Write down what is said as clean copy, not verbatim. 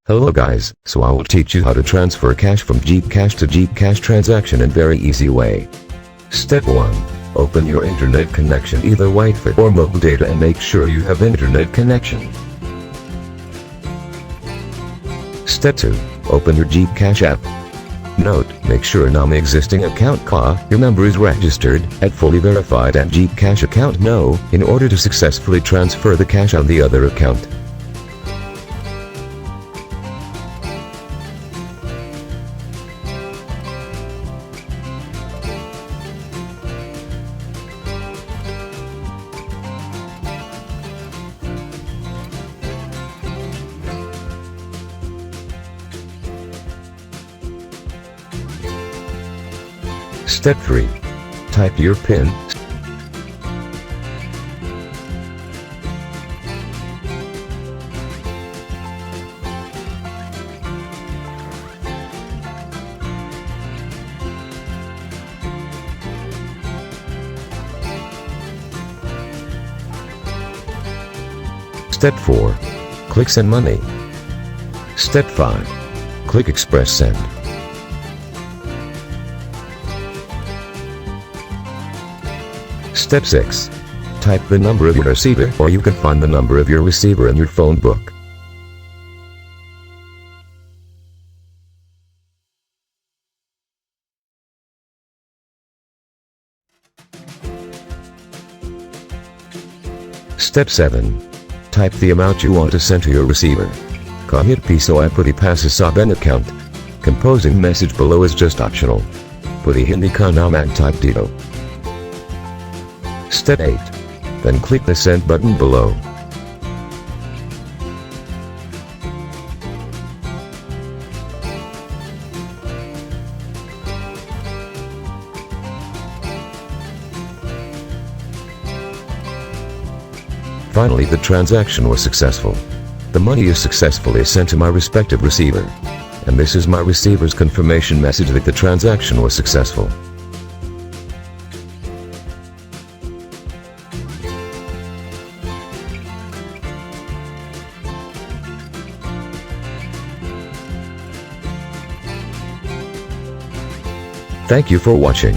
Hello guys, so I will teach you how to transfer cash from GCash to GCash transaction in very easy way. Step 1. Open your internet connection, either Wi-Fi or mobile data, and make sure you have internet connection. Step 2. Open your GCash app. Note, make sure non-existing account your number is registered at fully verified at Gcash Account in order to successfully transfer the cash on the other account. Step 3. Type your PIN. Step 4. Click Send Money. Step 5. Click Express Send. Step 6. Type the number of your receiver, or you can find the number of your receiver in your phone book. Step 7. Type the amount you want to send to your receiver. Kahit piso ay pwede pasa sa bank account. Composing message below is just optional. Pwede hindi ka na mag-type dito. Step 8. Then click the Send button below. Finally, the transaction was successful. The money is successfully sent to my respective receiver. And this is my receiver's confirmation message that the transaction was successful. Thank you for watching.